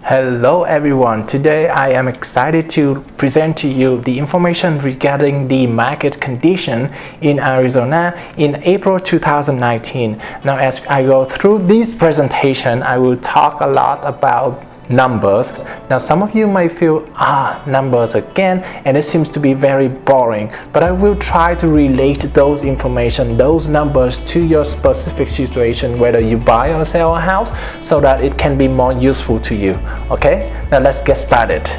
Hello everyone, today I am excited to present to you the information regarding the market condition in Arizona in April 2019. Now as I go through this presentation, I will talk a lot about numbers. Now some of you might feel numbers again, and it seems to be very boring, but I will try to relate those numbers to your specific situation, whether you buy or sell a house, so that it can be more useful to you. Okay, now let's get started.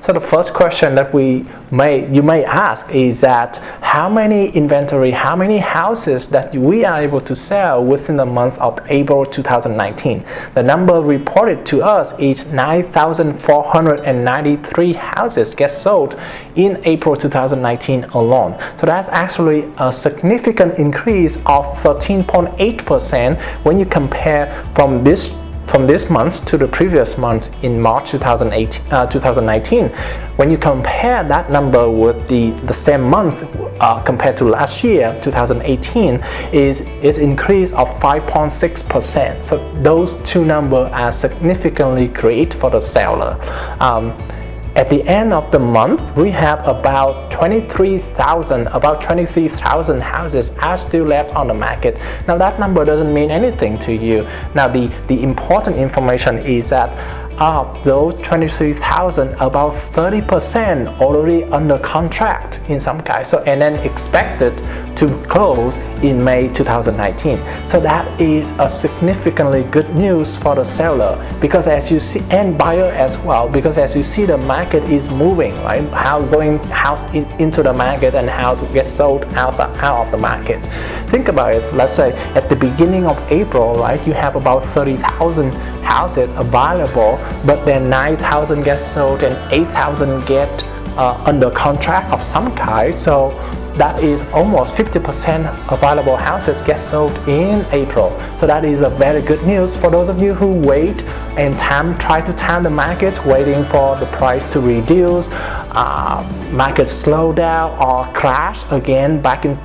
So the first question that you may ask is that how many houses that we are able to sell within the month of April 2019. The number reported to us is 9,493 houses get sold in April 2019 alone. So that's actually a significant increase of 13.8% when you compare from this month to the previous month in March 2019. When you compare that number with the same month compared to last year, 2018, it's increase of 5.6%. So those two numbers are significantly great for the seller. At the end of the month, we have about 23,000 houses are still left on the market. Now that number doesn't mean anything to you. Now the important information is that of those 23,000, about 30% already under contract in some cases, and then expected to close in May 2019. So that is a significantly good news for the seller, because as you see, and buyer as well, because as you see, the market is moving, right? How going house into the market and how to get sold out of the market. Think about it. Let's say at the beginning of April, right? You have about 30,000 houses available, but then 9,000 get sold and 8,000 get under contract of some kind. So that is almost 50% available houses get sold in April. So that is a very good news for those of you who wait and try to time the market, waiting for the price to reduce, market slow down or crash again back in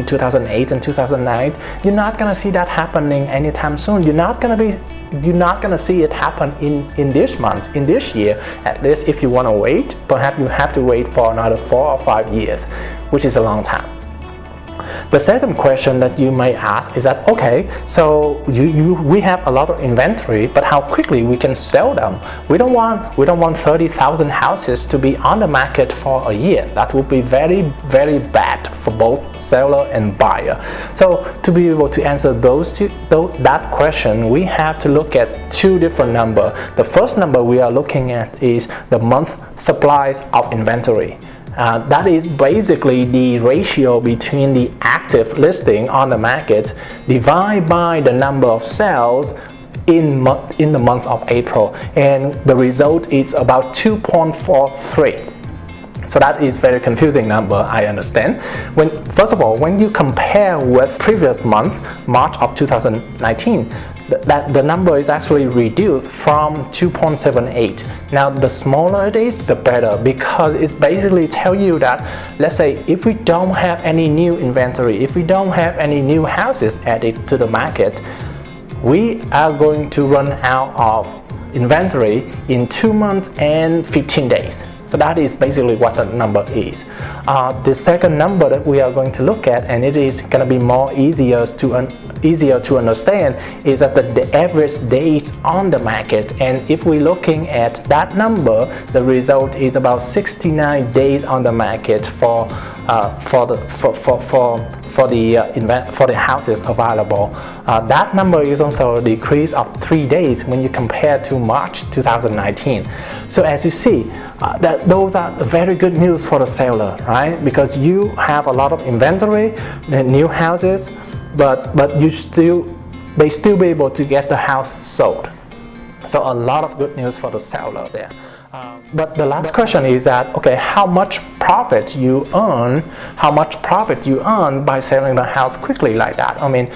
2008 and 2009. You're not gonna see that happening anytime soon. You're not gonna see it happen in this month, in this year. At least if you want to wait, perhaps you have to wait for another 4 or 5 years, which is a long time. The second question that you may ask is that, okay, so we have a lot of inventory, but how quickly we can sell them? We don't want 30,000 houses to be on the market for a year. That would be very, very bad for both seller and buyer. So to be able to answer that question, we have to look at two different numbers. The first number we are looking at is the month supplies of inventory. That is basically the ratio between the active listing on the market divided by the number of sales in the month of April, and the result is about 2.43. So that is very confusing number, I understand. First of all, when you compare with previous month, March of 2019, the number is actually reduced from 2.78. Now the smaller it is, the better, because it's basically tell you that, let's say if we don't have any new inventory, if we don't have any new houses added to the market, we are going to run out of inventory in 2 months and 15 days. So that is basically what the number is. The second number that we are going to look at, and it is going to be more easier to understand, is that the average days on the market. And if we're looking at that number, the result is about 69 days on the market for the houses available. That number is also a decrease of 3 days when you compare to March 2019. So as you see, those are very good news for the seller, right? Because you have a lot of inventory, new houses, but they still be able to get the house sold. So a lot of good news for the seller there. But the last question is that, okay, how much profit you earn by selling the house quickly like that? I mean,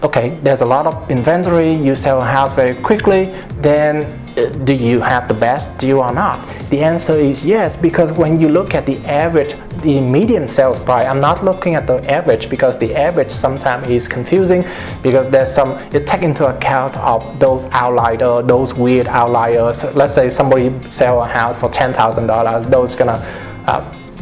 okay, there's a lot of inventory, you sell a house very quickly, then do you have the best deal or not? The answer is yes, because when you look at the average, the median sales price, I'm not looking at the average because the average sometimes is confusing because there's some, it take into account of those outliers, those weird outliers. Let's say somebody sell a house for $10,000, those gonna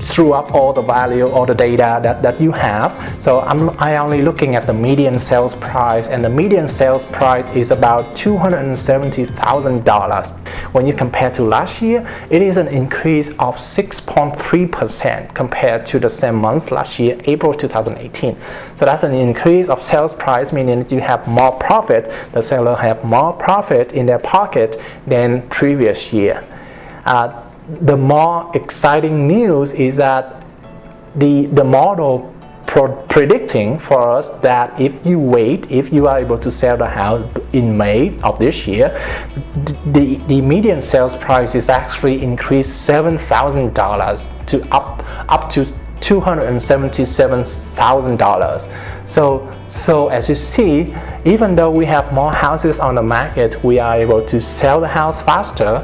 throw up all the value, all the data that you have. So I only looking at the median sales price, and the median sales price is about $270,000. When you compare to last year, it is an increase of 6.3% compared to the same month last year, April 2018. So that's an increase of sales price, meaning that you have more profit, the seller have more profit in their pocket than previous year. The more exciting news is that the model predicting for us that if you are able to sell the house in May of this year, the median sales price is actually increased $7,000 to up to $277,000. So as you see, even though we have more houses on the market, we are able to sell the house faster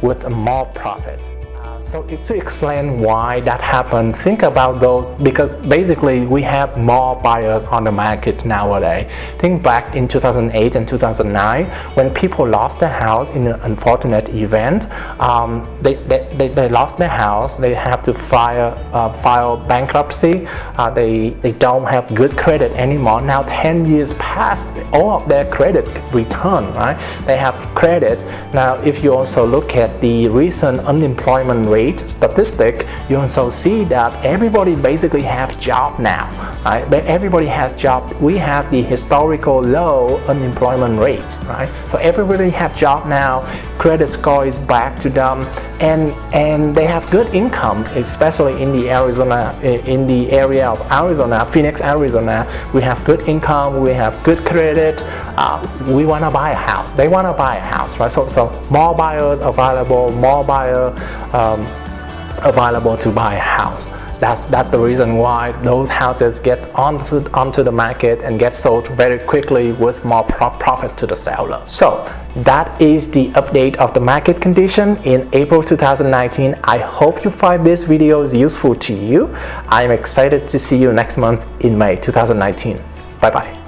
with more profit. So to explain why that happened, think about those, because basically we have more buyers on the market nowadays. Think back in 2008 and 2009 when people lost their house in an unfortunate event. They lost their house, they have to file bankruptcy, they don't have good credit anymore. Now 10 years passed, all of their credit returned, right? They have credit. Now if you also look at the recent unemployment rate statistic, you also see that everybody basically have job now, right? Everybody has job. We have the historical low unemployment rate, right? So everybody have job now, credit score is back to them, and they have good income, especially in the area of Arizona, Phoenix, Arizona. We have good income, we have good credit. We want to buy a house. They want to buy a house, right? So more buyers available, more buyer available to buy a house. That's the reason why those houses get onto the market and get sold very quickly with more profit to the seller. So that is the update of the market condition in April 2019. I hope you find this video useful to you. I'm excited to see you next month in May 2019. Bye bye.